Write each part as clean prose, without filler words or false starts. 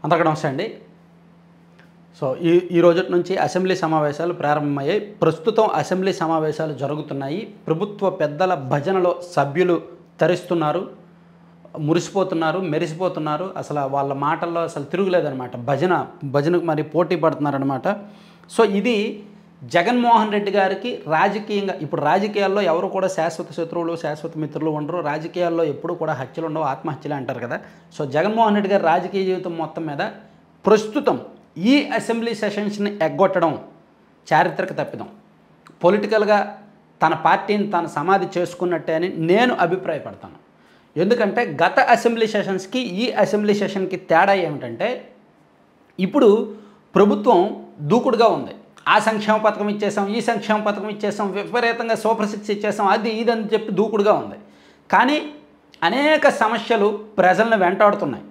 అందరికీ నమస్తే అండి. సో ఈ రోజు నుంచి అసెంబ్లీ సమావేశాలు ప్రారంభమయ్యాయి. ప్రస్తుతం అసెంబ్లీ సమావేశాలు జరుగుతున్నాయి. ప్రభుత్వ పెద్దల భజనలో సభ్యులు తరిస్తున్నారు, మురిసిపోతున్నారు, మెరిసిపోతున్నారు. అసలు వాళ్ళ మాటల్లో అసలు తిరుగులేదనమాట. భజనకు మరి పోటీ పడుతున్నారనమాట. సో ఇది జగన్మోహన్ రెడ్డి గారికి రాజకీయంగా, ఇప్పుడు రాజకీయాల్లో ఎవరు కూడా శాశ్వత శత్రువులు, శాశ్వత మిత్రులు ఉండరు. రాజకీయాల్లో ఎప్పుడు కూడా హత్యలు ఉండవు, ఆత్మహత్యలు అంటారు కదా. సో జగన్మోహన్ రెడ్డి గారి రాజకీయ జీవితం మొత్తం మీద ప్రస్తుతం ఈ అసెంబ్లీ సెషన్స్ని ఎగ్గొట్టడం చారిత్రక తప్పిదం. పొలిటికల్గా తన పార్టీని తాను సమాధి చేసుకున్నట్టే అని నేను అభిప్రాయపడతాను. ఎందుకంటే గత అసెంబ్లీ సెషన్స్కి ఈ అసెంబ్లీ సెషన్కి తేడా ఏమిటంటే, ఇప్పుడు ప్రభుత్వం దూకుడుగా ఉంది. ఆ సంక్షేమ పథకం ఇచ్చేసాం, ఈ సంక్షేమ పథకం ఇచ్చేసాం, విపరీతంగా సూపర్ సిక్స్ ఇచ్చేసాం, అది ఇదని చెప్పి దూకుడుగా ఉంది. కానీ అనేక సమస్యలు ప్రజలను వెంటాడుతున్నాయి.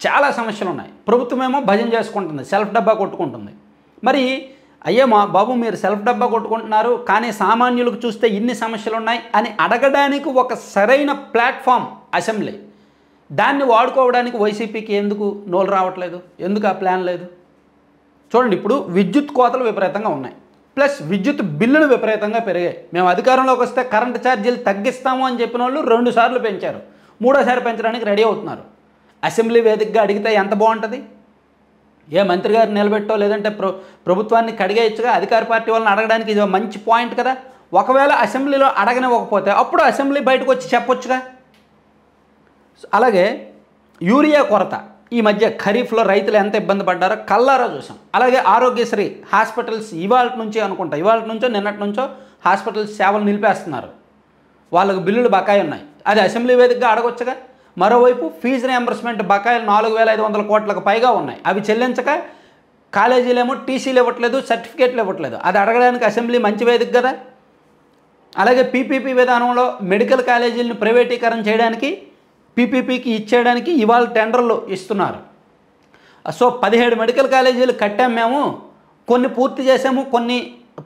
చాలా సమస్యలు ఉన్నాయి. ప్రభుత్వం ఏమో భజన చేసుకుంటుంది, సెల్ఫ్ డబ్బా కొట్టుకుంటుంది. మరి అయ్యే మా బాబు మీరు సెల్ఫ్ డబ్బా కొట్టుకుంటున్నారు, కానీ సామాన్యులకు చూస్తే ఇన్ని సమస్యలు ఉన్నాయి అని అడగడానికి ఒక సరైన ప్లాట్ఫామ్ అసెంబ్లీ. దాన్ని వాడుకోవడానికి వైసీపీకి ఎందుకు నోలు రావట్లేదు? ఎందుకు ఆ ప్లాన్ లేదు? చూడండి, ఇప్పుడు విద్యుత్ కోతలు విపరీతంగా ఉన్నాయి, ప్లస్ విద్యుత్ బిల్లులు విపరీతంగా పెరిగాయి. మేము అధికారంలోకి వస్తే కరెంటు ఛార్జీలు తగ్గిస్తాము అని చెప్పిన వాళ్ళు 2 సార్లు పెంచారు, 3వసారి పెంచడానికి రెడీ అవుతున్నారు. అసెంబ్లీ వేదికగా అడిగితే ఎంత బాగుంటుంది? ఏ మంత్రి గారు నిలబెట్టో లేదంటే ప్రభుత్వాన్ని కడిగేయచ్చుగా. అధికార పార్టీ వాళ్ళని అడగడానికి ఇది మంచి పాయింట్ కదా. ఒకవేళ అసెంబ్లీలో అడగనివ్వకపోతే అప్పుడు అసెంబ్లీ బయటకు వచ్చి చెప్పొచ్చుగా. అలాగే యూరియా కొరత ఈ మధ్య ఖరీఫ్లో రైతులు ఎంత ఇబ్బంది పడ్డారో కల్లారా చూసాం. అలాగే ఆరోగ్యశ్రీ హాస్పిటల్స్ ఇవాళ నుంచో నిన్నటి నుంచో హాస్పిటల్స్ సేవలు నిలిపేస్తున్నారు. వాళ్ళకు బిల్లులు బకాయి ఉన్నాయి, అది అసెంబ్లీ వేదికగా అడగొచ్చుగా. మరోవైపు ఫీజు రియంబర్స్మెంట్ బకాయిలు 4,500 కోట్లకు పైగా ఉన్నాయి, అవి చెల్లించక కాలేజీలేమో టీసీలు ఇవ్వట్లేదు, సర్టిఫికేట్లు ఇవ్వట్లేదు. అది అడగడానికి అసెంబ్లీ మంచి వేదిక కదా. అలాగే పీపీపీ విధానంలో మెడికల్ కాలేజీలను ప్రైవేటీకరణ చేయడానికి, పీపీపీకి ఇచ్చేయడానికి ఇవాళ టెండర్లు ఇస్తున్నారు. సో 17 మెడికల్ కాలేజీలు కట్టాము మేము, కొన్ని పూర్తి చేసాము, కొన్ని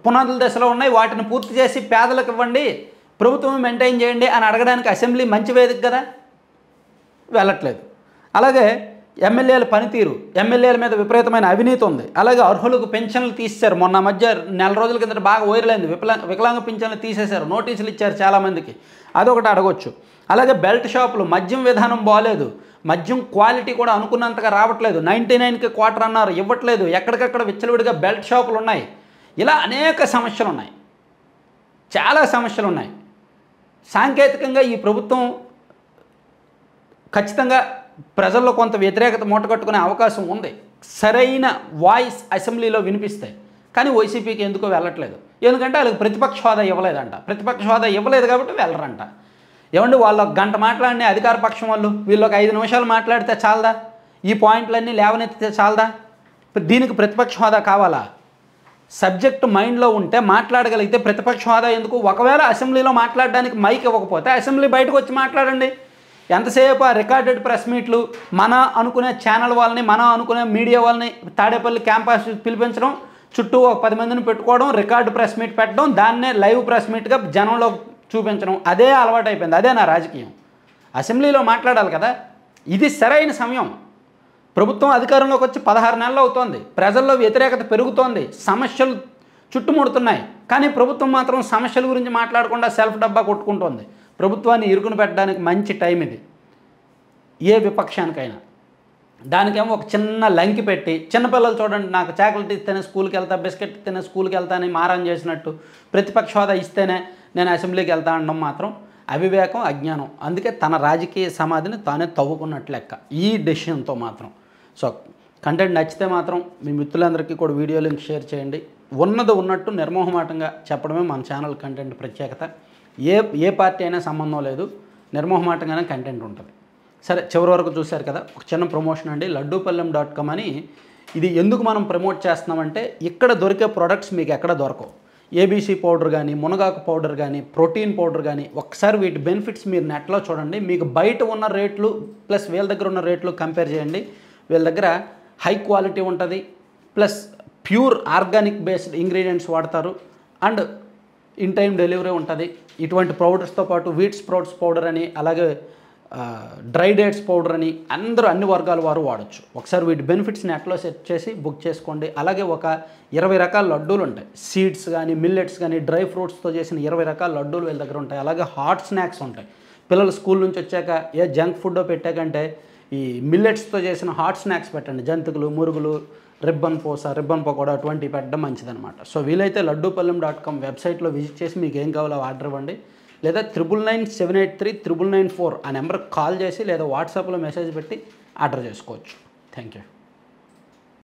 పునాదుల దశలో ఉన్నాయి, వాటిని పూర్తి చేసి పేదలకు ఇవ్వండి, ప్రభుత్వం మెయింటైన్ చేయండి అని అడగడానికి అసెంబ్లీ మంచి వేదిక కదా. వెళ్ళట్లేదు. అలాగే ఎమ్మెల్యేల పనితీరు, ఎమ్మెల్యేల మీద విపరీతమైన అవినీతి ఉంది. అలాగే అర్హులకు పెన్షన్లు తీసేశారు. మొన్న మధ్య నెల రోజుల కింద బాగా వైరల్ అయింది, వికలాంగ పెన్షన్లు తీసేశారు, నోటీసులు ఇచ్చారు చాలామందికి, అదొకటి అడగొచ్చు. అలాగే బెల్ట్ షాపులు, మద్యం విధానం బాగలేదు, మద్యం క్వాలిటీ కూడా అనుకున్నంతగా రావట్లేదు, 99కి క్వార్టర్ అన్నారు, ఇవ్వట్లేదు, ఎక్కడికక్కడ విచ్చలవిడిగా బెల్ట్ షాపులు ఉన్నాయి. ఇలా అనేక సమస్యలు ఉన్నాయి, చాలా సమస్యలు ఉన్నాయి. సాంకేతికంగా ఈ ప్రభుత్వం ఖచ్చితంగా ప్రజల్లో కొంత వ్యతిరేకత మూటగట్టుకునే అవకాశం ఉంది, సరైన వాయిస్ అసెంబ్లీలో వినిపిస్తాయి. కానీ వైసీపీకి ఎందుకో వెళ్ళట్లేదు. ఎందుకంటే వాళ్ళకి ప్రతిపక్ష హోదా ఇవ్వలేదంట. ప్రతిపక్ష హోదా ఇవ్వలేదు కాబట్టి వెళ్ళరంట. ఏమండి, వాళ్ళు 1 గంట మాట్లాడిన అధికార పక్షం వాళ్ళు వీళ్ళు ఒక 5 నిమిషాలు మాట్లాడితే చాలదా? ఈ పాయింట్లన్నీ లేవనెత్తితే చాలదా? దీనికి ప్రతిపక్ష హోదా కావాలా? సబ్జెక్టు మైండ్లో ఉంటే మాట్లాడగలిగితే ప్రతిపక్ష హోదా ఎందుకు? ఒకవేళ అసెంబ్లీలో మాట్లాడడానికి మైక్ ఇవ్వకపోతే అసెంబ్లీ బయటకు వచ్చి మాట్లాడండి. ఎంతసేపు ఆ రికార్డెడ్ ప్రెస్ మీట్లు, మన అనుకునే ఛానల్ వాళ్ళని, మన అనుకునే మీడియా వాళ్ళని తాడేపల్లి క్యాంపస్ పిలిపించడం, చుట్టూ ఒక 10 మందిని పెట్టుకోవడం, రికార్డు ప్రెస్ మీట్ పెట్టడం, దాన్నే లైవ్ ప్రెస్ మీట్గా జనంలో చూపించడం, అదే అలవాటు అయిపోయింది. అదే నా రాజకీయం. అసెంబ్లీలో మాట్లాడాలి కదా. ఇది సరైన సమయం. ప్రభుత్వం అధికారంలోకి వచ్చి 16 నెలలు అవుతోంది, ప్రజల్లో వ్యతిరేకత పెరుగుతోంది, సమస్యలు చుట్టుముడుతున్నాయి. కానీ ప్రభుత్వం మాత్రం సమస్యల గురించి మాట్లాడకుండా సెల్ఫ్ డబ్బా కొట్టుకుంటోంది. ప్రభుత్వాన్ని ఇరుకుని పెట్టడానికి మంచి టైం ఇది ఏ విపక్షానికైనా. దానికేమో ఒక చిన్న లంకి పెట్టి, చిన్నపిల్లలు చూడండి, నాకు చాక్లెట్ ఇస్తేనే స్కూల్కి వెళ్తా, బిస్కెట్ ఇస్తేనే స్కూల్కి వెళ్తానని మారం చేసినట్టు ప్రతిపక్ష హోదా ఇస్తేనే నేను అసెంబ్లీకి వెళ్తా అనడం మాత్రం అవివేకం, అజ్ఞానం. అందుకే తన రాజకీయ సమాధిని తానే తవ్వుకున్నట్లు లెక్క ఈ డెసిషన్తో మాత్రం. సో కంటెంట్ నచ్చితే మాత్రం మీ మిత్రులందరికీ కూడా వీడియో లింక్ షేర్ చేయండి. ఉన్నది ఉన్నట్టు నిర్మోహమాటంగా చెప్పడమే మన ఛానల్ కంటెంట్ ప్రత్యేకత. ఏ పార్టీ అయినా సంబంధం లేదు, నిర్మోహమాటంగానే కంటెంట్ ఉంటుంది. సరే, చివరి వరకు చూశారు కదా. ఒక చిన్న ప్రమోషన్ అండి, laddupalem.com అని. ఇది ఎందుకు మనం ప్రమోట్ చేస్తున్నామంటే, ఇక్కడ దొరికే ప్రొడక్ట్స్ మీకు ఎక్కడ దొరకవు. ఏబీసీ పౌడర్ కానీ, మునగాకు పౌడర్ కానీ, ప్రోటీన్ పౌడర్ కానీ, ఒకసారి వీటి బెనిఫిట్స్ మీరు నెట్లో చూడండి. మీకు బయట ఉన్న రేట్లు ప్లస్ వీళ్ళ దగ్గర ఉన్న రేట్లు కంపేర్ చేయండి. వీళ్ళ దగ్గర హై క్వాలిటీ ఉంటుంది, plus pure organic based ingredients వాడతారు, అండ్ ఇన్ టైం డెలివరీ ఉంటుంది. ఇటువంటి పౌడర్స్తో పాటు వీట్ స్ప్రౌట్స్ పౌడర్ అని, అలాగే డ్రై డేట్స్ పౌడర్ అని అందరూ అన్ని వర్గాల వారు వాడచ్చు. ఒకసారి వీటి బెనిఫిట్స్ నెట్లో సెట్ చేసి బుక్ చేసుకోండి. అలాగే ఒక 20 రకాల లడ్డూలు ఉంటాయి. సీడ్స్ కానీ మిల్లెట్స్ కానీ డ్రై ఫ్రూట్స్తో చేసిన 20 రకాల లడ్డూలు వీళ్ళ దగ్గర ఉంటాయి. అలాగే హాట్ స్నాక్స్ ఉంటాయి. పిల్లలు స్కూల్ నుంచి వచ్చాక ఏ జంక్ ఫుడ్ పెట్టాకంటే ఈ మిల్లెట్స్తో చేసిన హాట్ స్నాక్స్ పెట్టండి. జంతికలు, మురుగులు, రిబ్బన్ పకోడా అటువంటివి పెట్టడం మంచిదన్నమాట. సో వీలైతే లడ్డూపల్లెం.com వెబ్సైట్లో విజిట్ చేసి మీకు ఏం కావాలో ఆర్డర్ ఇవ్వండి. లేదా 9997839994 ఆ నెంబర్కి కాల్ చేసి లేదా వాట్సాప్లో మెసేజ్ పెట్టి ఆర్డర్ చేసుకోవచ్చు. Thank you.